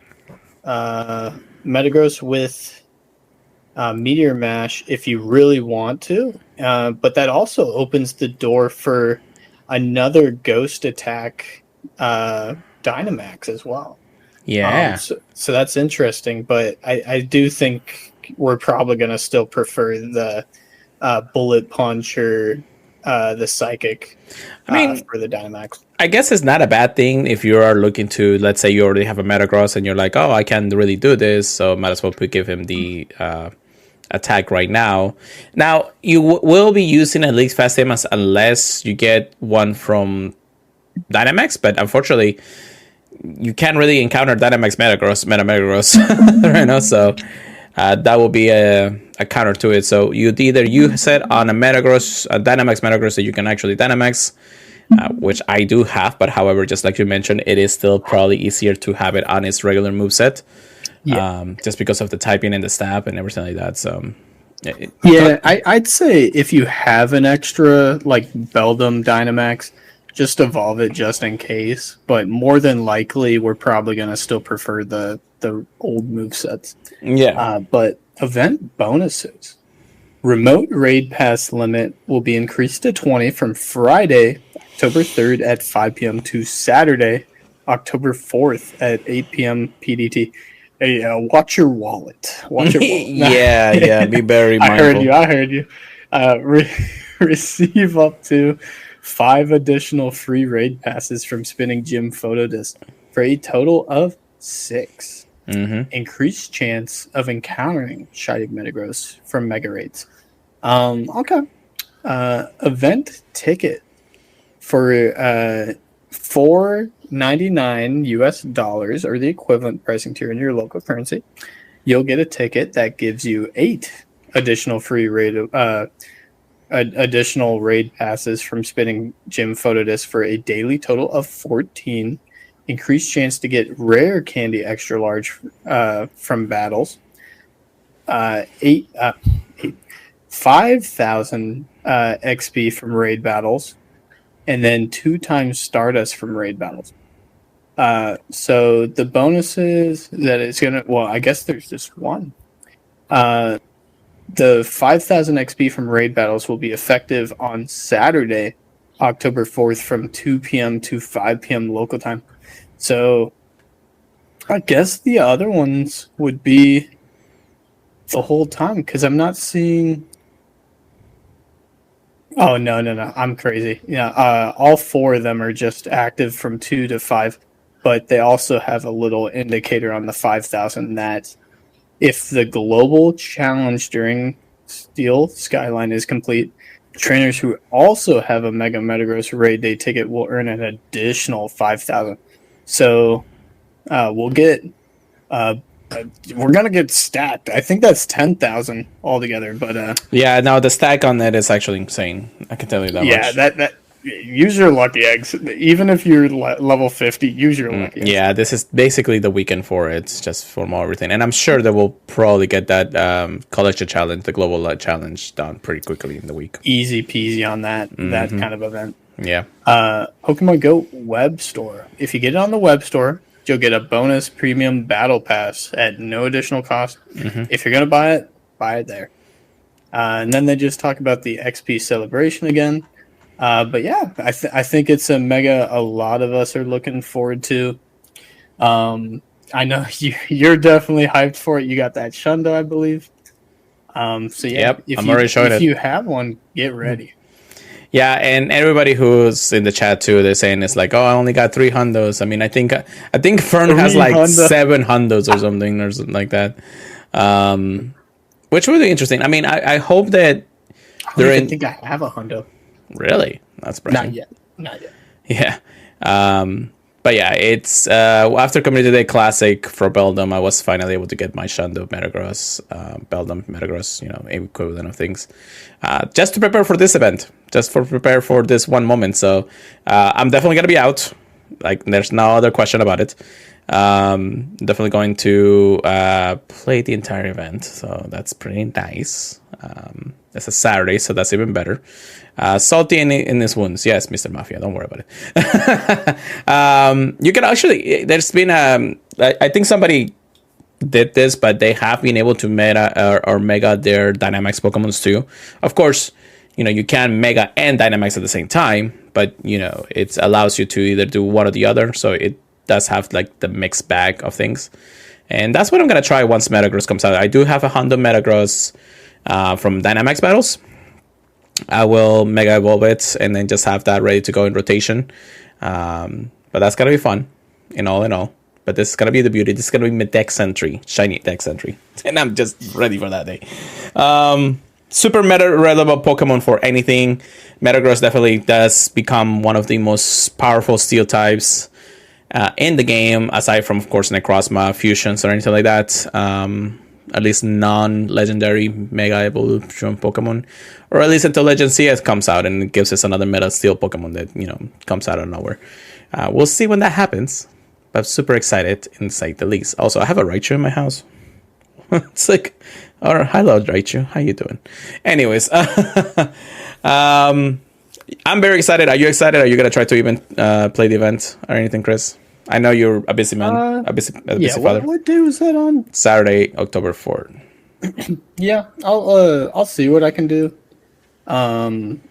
Metagross with Meteor Mash if you really want to, but that also opens the door for another Ghost Attack Dynamax as well. Yeah. So that's interesting, but I do think we're probably going to still prefer the Bullet Punch or the Psychic for the Dynamax. I guess it's not a bad thing if you are looking to, let's say you already have a Metagross and you're like, oh, I can't really do this, so might as well give him the attack right now. Now, you will be using at least Fast Aim unless you get one from Dynamax, but unfortunately, you can't really encounter Dynamax Metagross right now, so that will be a counter to it. So you said on a Dynamax Metagross that you can actually Dynamax, which I do have, but however, just like you mentioned, it is still probably easier to have it on its regular moveset. Just because of the typing and the stab and everything like that. So I'd say if you have an extra like Beldum Dynamax, just evolve it just in case. But more than likely, we're probably gonna still prefer the old movesets. But event bonuses. Remote raid pass limit will be increased to 20 from Friday, October 3rd at 5 p.m. to Saturday, October 4th at 8 p.m. PDT. Hey, watch your wallet. Yeah, be very mindful. I heard you. Receive up to 5 additional free raid passes from spinning gym photo disc for a total of 6. Increased chance of encountering shiny Metagross from Mega Raids. Okay. Event ticket for $4.99 US or the equivalent pricing tier in your local currency. You'll get a ticket that gives you 8 additional free additional raid passes from spinning gym photo disc for a daily total of 14. Increased chance to get rare candy extra large from battles. 5,000 XP from raid battles, and then 2 times Stardust from raid battles. So the bonuses that it's gonna, I guess there's just one. The 5,000 XP from raid battles will be effective on Saturday, October 4th from 2 p.m. to 5 p.m. local time. So I guess the other ones would be the whole time, because I'm not seeing Oh no! I'm crazy. Yeah, all four of them are just active from 2 to 5, but they also have a little indicator on the 5,000 that if the global challenge during Steel Skyline is complete, trainers who also have a Mega Metagross Raid Day ticket will earn an additional 5,000. So we'll get we're gonna get stacked. I think that's 10,000 altogether. But Yeah, now the stack on that is actually insane. I can tell you that yeah, much. that use your lucky eggs. Even if you're level 50, use your lucky eggs. Yeah, this is basically the weekend for it, just for more everything. And I'm sure that we'll probably get that collection challenge, the global challenge, done pretty quickly in the week. Easy peasy on that kind of event. Yeah. Pokemon Go web store. If you get it on the web store, you'll get a bonus premium battle pass at no additional cost. If you're going to buy it there. And then they just talk about the XP celebration again. But yeah, I think it's a mega a lot of us are looking forward to. I know you're definitely hyped for it. You got that Shundo, I believe. So yeah, Yep, I'm already showing it. If you have one, get ready. Yeah, and everybody who's in the chat too, they're saying it's like, oh, I only got 3 hundos. I mean, I think Fern has like 7 hundos or something like that, which would be interesting. I mean, I hope that they're in. I think I have a hundo. Really, that's not yet. Yeah, but yeah, it's after Community Day Classic for Beldum, I was finally able to get my Shundo Metagross, Beldum Metagross, equivalent of things, just to prepare for this event, prepare for this one moment. So I'm definitely gonna be out. Like, there's no other question about it. Definitely going to play the entire event, so that's pretty nice. It's a Saturday, so that's even better. Salty in his wounds. Yes, Mr. Mafia, don't worry about it. You can actually, there's been, I think somebody did this, but they have been able to meta or mega their Dynamax Pokemons too. Of course, you can mega and Dynamax at the same time, but, it allows you to either do one or the other, so it does have like the mixed bag of things. And that's what I'm going to try once Metagross comes out. I do have a Hondo Metagross from Dynamax battles. I will Mega Evolve it and then just have that ready to go in rotation. But that's going to be fun in all. But this is going to be the beauty. This is going to be my Dex entry, shiny Dex entry. And I'm just ready for that day. Super meta relevant Pokemon for anything. Metagross definitely does become one of the most powerful steel types in the game, aside from, of course, Necrozma, Fusions, or anything like that. At least non-legendary Mega Evolution Pokemon, or at least until Legend CS comes out and it gives us another Meta Steel Pokemon that comes out of nowhere. We'll see when that happens, but I'm super excited, to say the least. Also, I have a Raichu in my house. It's like, hello Raichu, how you doing? Anyways, I'm very excited. Are you excited? Are you gonna try to even play the event or anything, Chris? I know you're a busy man, a busy father. What day was that on? Saturday, October 4th. Yeah, I'll see what I can do. I'm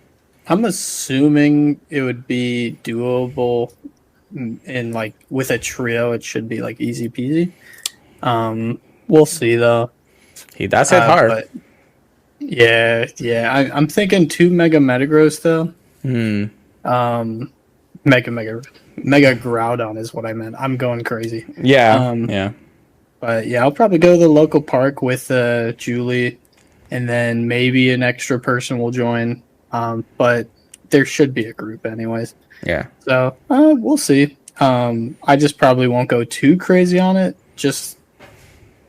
assuming it would be doable, and like with a trio, it should be like easy peasy. We'll see though. He does hit hard. But yeah. I'm thinking 2 Mega Metagross though. Mega Groudon is what I meant. I'm going crazy. Yeah. Yeah. But yeah, I'll probably go to the local park with Julie, and then maybe an extra person will join. But there should be a group anyways. Yeah. So we'll see. I just probably won't go too crazy on it. Just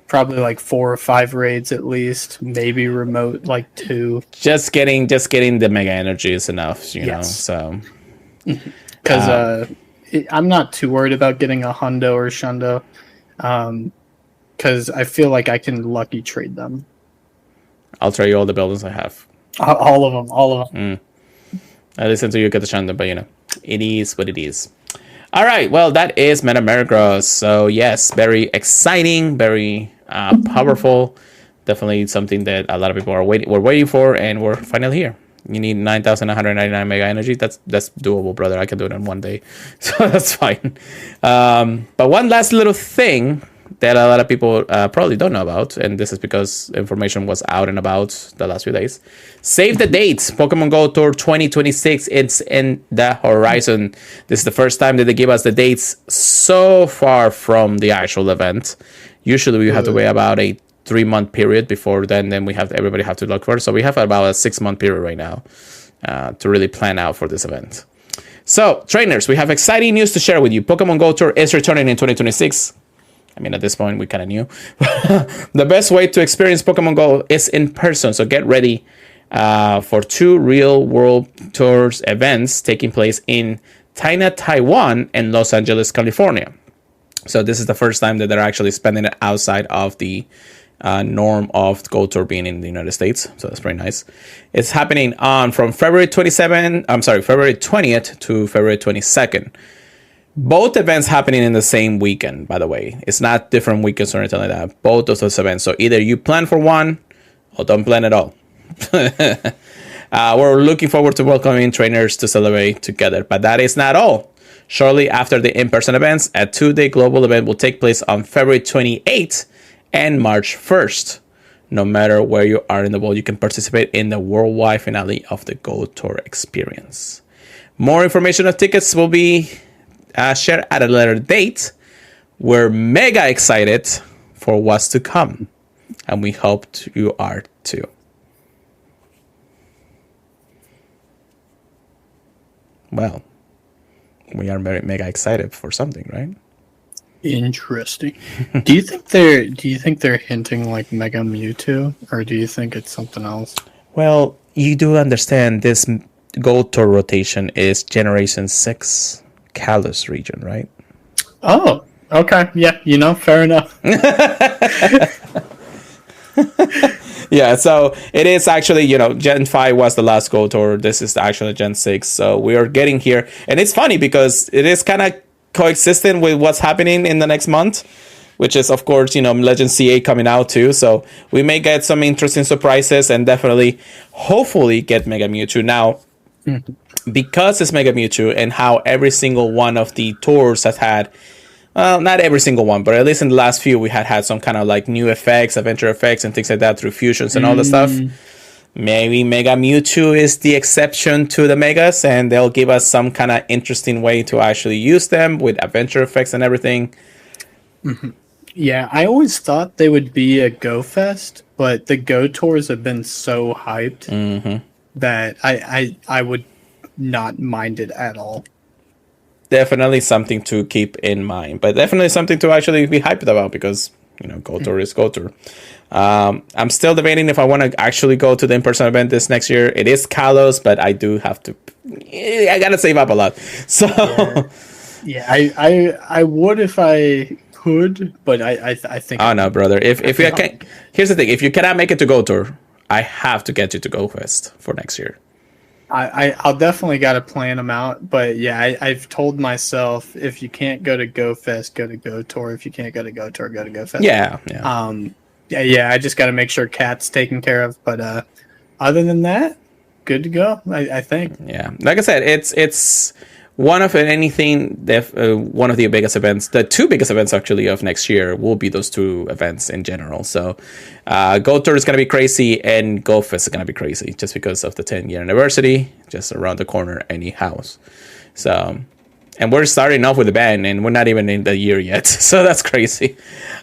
probably like 4 or 5 raids at least. Maybe remote like 2. Just getting the Mega Energy is enough, know. So because I'm not too worried about getting a Hundo or Shundo, because I feel like I can lucky trade them. I'll trade you all the buildings I have. All of them. At least until you get the Shundo, but it is what it is. All right, well, that is Metagross. So yes, very exciting, very powerful. Definitely something that a lot of people were waiting for, and we're finally here. You need 9,199 Mega Energy. That's doable, brother. I can do it in one day, so that's fine. But one last little thing that a lot of people probably don't know about, and this is because information was out and about the last few days. Save the dates. Pokemon Go Tour 2026. It's in the horizon. This is the first time that they give us the dates so far from the actual event. Usually we have to wait about a 3-month period before then everybody have to look for it. So we have about a 6-month period right now to really plan out for this event. So, trainers, we have exciting news to share with you. Pokemon Go Tour is returning in 2026. I mean, at this point, we kind of knew. The best way to experience Pokemon Go is in person. So get ready for 2 real-world tours events taking place in China, Taiwan, and Los Angeles, California. So this is the first time that they're actually spending it outside of the norm of Go Tour being in the United States. So that's pretty nice. It's happening from February 20th to February 22nd. Both events happening in the same weekend, by the way. It's not different weekends or anything like that. Both of those events. So either you plan for one or don't plan at all. We're looking forward to welcoming trainers to celebrate together. But that is not all. Shortly after the in-person events, a 2-day global event will take place on February 28th and March 1st. No matter where you are in the world, you can participate in the worldwide finale of the Go Tour experience. More information of tickets will be shared at a later date. We're mega excited for what's to come, and we hope you are too. Well, we are very mega excited for something, right? Interesting. Do you think they're hinting like Mega Mewtwo, or do you think it's something else? Well, you do understand this Go Tour rotation is Generation 6 Kalos region, right? Oh, okay. Yeah, fair enough. Yeah, so it is actually, Gen 5 was the last Go Tour. This is actually Gen 6. So we are getting here. And it's funny because it is kind of coexistent with what's happening in the next month, which is, of course, Legend CA coming out too. So we may get some interesting surprises and definitely, hopefully, get Mega Mewtwo. Now, because it's Mega Mewtwo and how every single one of the tours has had, well, not every single one, but at least in the last few, we had some kind of like new effects, adventure effects, and things like that through fusions and all the stuff. Maybe Mega Mewtwo is the exception to the Megas, and they'll give us some kind of interesting way to actually use them with adventure effects and everything. Mm-hmm. Yeah, I always thought they would be a Go Fest, but the Go Tours have been so hyped that I would not mind it at all. Definitely something to keep in mind, but definitely something to actually be hyped about because, Go Tour is Go Tour. I'm still debating if I want to actually go to the in-person event this next year. It is Kalos, but I do have to. I gotta save up a lot. So yeah, I would if I could, but I think. Oh no, brother! If you can, here's the thing: if you cannot make it to Go Tour, I have to get you to Go Fest for next year. I'll definitely got to plan them out, but yeah, I've told myself if you can't go to Go Fest, go to Go Tour. If you can't go to Go Tour, go to Go Fest. Yeah. Yeah. I just got to make sure Cat's taken care of. But other than that, good to go. I think. Yeah, like I said, it's one of one of the biggest events. The 2 biggest events actually of next year will be those 2 events in general. So, Go Tour is going to be crazy, and Go Fest is going to be crazy just because of the 10-year anniversary, just around the corner anyhow. So, and we're starting off with the band, and we're not even in the year yet. So that's crazy.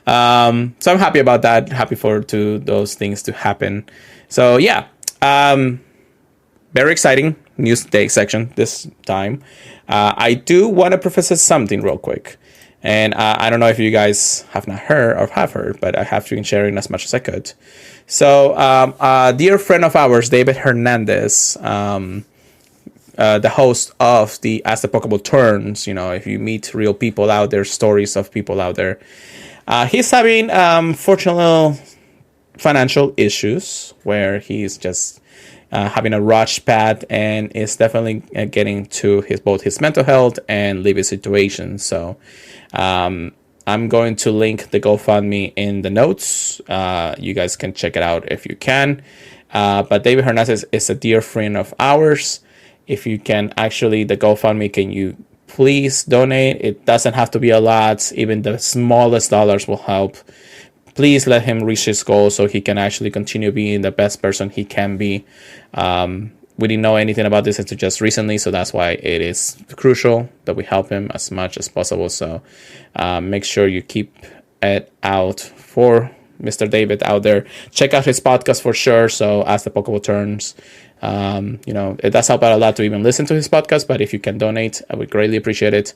So I'm happy about that. Happy for those things to happen. So yeah, very exciting news day section this time. I do want to preface something real quick. And I don't know if you guys have not heard or have heard, but I have been sharing as much as I could. So a dear friend of ours, David Hernandez, the host of the As the Pokeball Turns, if you meet real people out there, stories of people out there, he's having fortunate financial issues where he's just having a rush pad and is definitely getting to both his mental health and living situation. So I'm going to link the GoFundMe in the notes. You guys can check it out if you can. But David Hernandez is a dear friend of ours. If you can actually, the GoFundMe, can you please donate. It doesn't have to be a lot. Even the smallest dollars will help. Please let him reach his goal so he can actually continue being the best person he can be. We didn't know anything about this until just recently, so that's why it is crucial that we help him as much as possible. So make sure you keep it out for Mr. David out there. Check out his podcast for sure. So as the Pokeball turns, it does help out a lot to even listen to his podcast. But if you can donate, I would greatly appreciate it.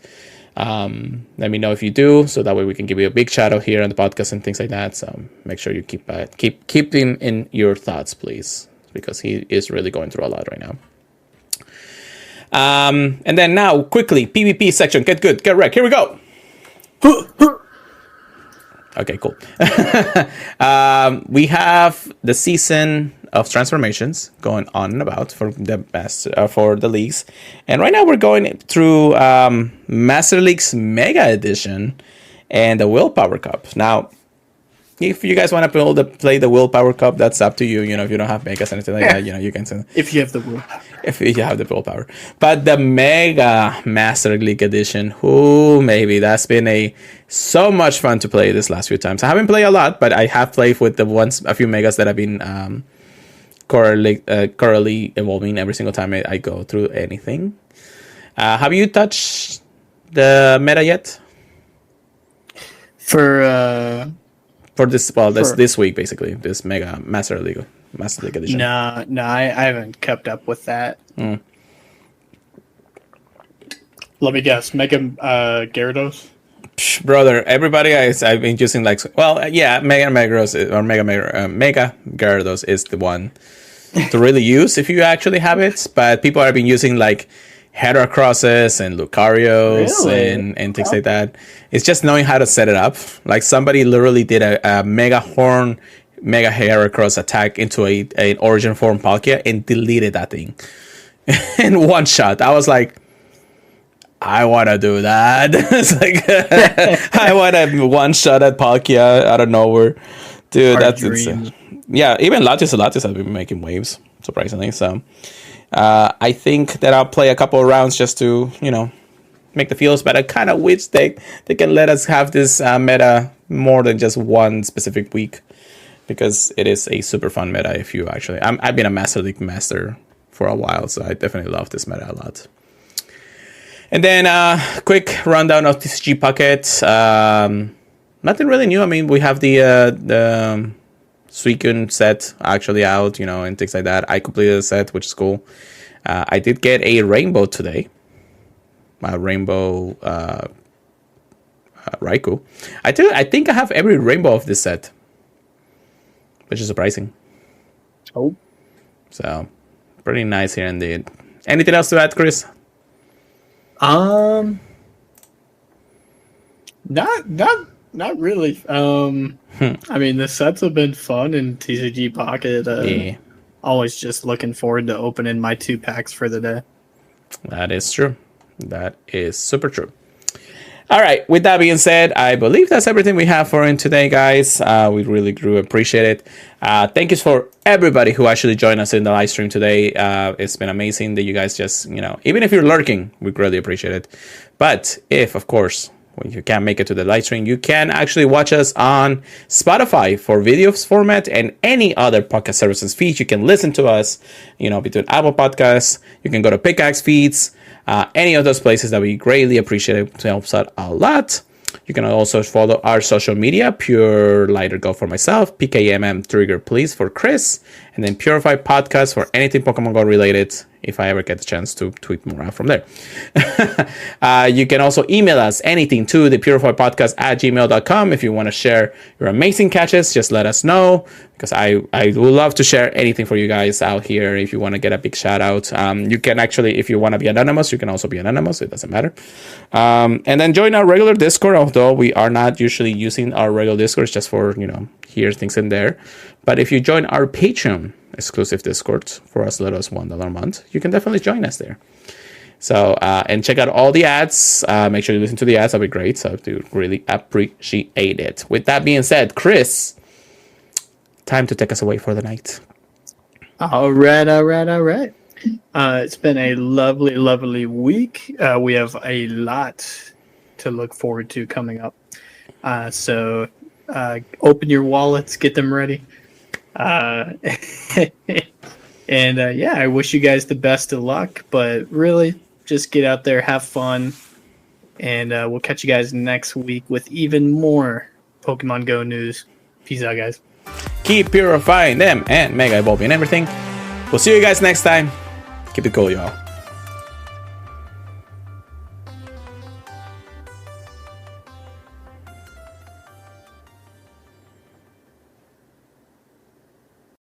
Let me know if you do, so that way we can give you a big shout out here on the podcast and things like that. So make sure you keep him in your thoughts, please, because he is really going through a lot right now. And then now, quickly, PvP section. Get good, get wrecked. Here we go. Okay, cool. We have the season of transformations going on and about for the best for the leagues, and right now we're going through Master League's Mega Edition and the Willpower Cup. Now, if you guys want to play the Willpower Cup, that's up to you. If you don't have megas or anything like that, you can send. If you have the willpower. If you have the willpower. But the Mega Master League Edition, maybe that's been so much fun to play this last few times. I haven't played a lot, but I have played with a few megas that have been currently evolving every single time I go through anything. Have you touched the meta yet? For this week, basically, this Mega Master League Edition. No, I haven't kept up with that. Let me guess, Mega Gyarados? Brother, everybody I've been using Mega Gyarados or Mega Gyarados is the one to really use if you actually have it. But people have been using like Heracrosses and Lucarios and things like that. It's just knowing how to set it up. Like somebody literally did a Mega Horn, Mega Heracross attack into an Origin form Palkia and deleted that thing in one shot. I was like, I want to do that. It's like, I want to one shot at Palkia out of nowhere. Dude, that's insane. Yeah, even Latios have been making waves, surprisingly. So I think that I'll play a couple of rounds just to, make the feels. But I kind of wish they can let us have this meta more than just one specific week, because it is a super fun meta. If you actually, I've been a Master League master for a while, so I definitely love this meta a lot. And then quick rundown of TCG Pocket. Nothing really new. I mean, we have the Suicune set actually out, and things like that. I completed the set, which is cool. I did get a rainbow today. My rainbow Raikou. I think I have every rainbow of this set, which is surprising. Oh. So, pretty nice here indeed. Anything else to add, Chris? Not really. I mean, the sets have been fun in TCG Pocket. Yeah. Always just looking forward to opening my 2 packs for the day. That is true. That is super true. All right. With that being said, I believe that's everything we have for today, guys. We really do appreciate it. Thank you for everybody who actually joined us in the live stream today. It's been amazing that you guys just, even if you're lurking, we greatly appreciate it. But if, of course, when you can't make it to the live stream, you can actually watch us on Spotify for videos format and any other podcast services feeds. You can listen to us, between Apple Podcasts. You can go to Pickaxe feeds. Any of those places that we greatly appreciate. It helps out a lot. You can also follow our social media, Pure Lighter Go for myself, PKMM Trigger Please for Chris, and then Purified Podcast for anything Pokemon Go related, if I ever get the chance to tweet more out from there. You can also email us anything to the purifiedpodcast@gmail.com. If you want to share your amazing catches, just let us know, because I would love to share anything for you guys out here. If you want to get a big shout out, you can actually, if you want to be anonymous, you can also be anonymous. It doesn't matter. And then join our regular Discord, although we are not usually using our regular Discord just for, hear things in there. But if you join our Patreon exclusive Discord for as little as $1 a month, you can definitely join us there. So, and check out all the ads. Make sure you listen to the ads. That'll be great. So I do really appreciate it. With that being said, Chris, time to take us away for the night. All right. It's been a lovely, lovely week. We have a lot to look forward to coming up. So open your wallets, get them ready. And I wish you guys the best of luck, but really just get out there, have fun, and we'll catch you guys next week with even more Pokemon Go news. Peace out, guys. Keep purifying them and mega evolving everything. We'll see you guys next time. Keep it cool, y'all.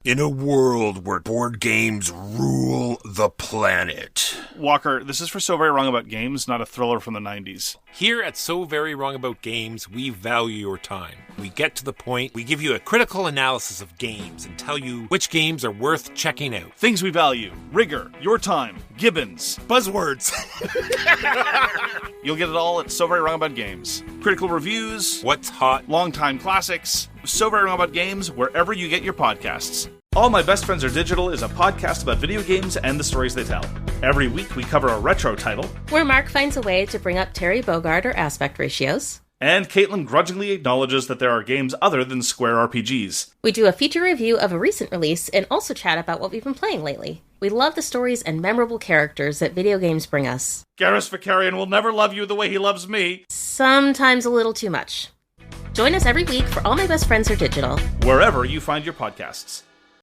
In a world where board games rule the planet. Walker, this is for So Very Wrong About Games, not a thriller from the 90s. Here at So Very Wrong About Games, we value your time. We get to the point, we give you a critical analysis of games and tell you which games are worth checking out. Things we value: rigor, your time, Gibbons, Buzzwords. You'll get it all at So Very Wrong About Games. Critical reviews, What's hot? longtime classics, So Very Wrong About Games, wherever you get your podcasts. All My Best Friends Are Digital is a podcast about video games and the stories they tell. Every week we cover a retro title, where Mark finds a way to bring up Terry Bogard or aspect ratios. and Caitlin grudgingly acknowledges that there are games other than Square RPGs. We do a feature review of a recent release and also chat about what we've been playing lately. We love the stories and memorable characters that video games bring us. Garrus Vakarian will never love you the way he loves me. Sometimes a little too much. Join us every week for All My Best Friends Are Digital, Wherever you find your podcasts.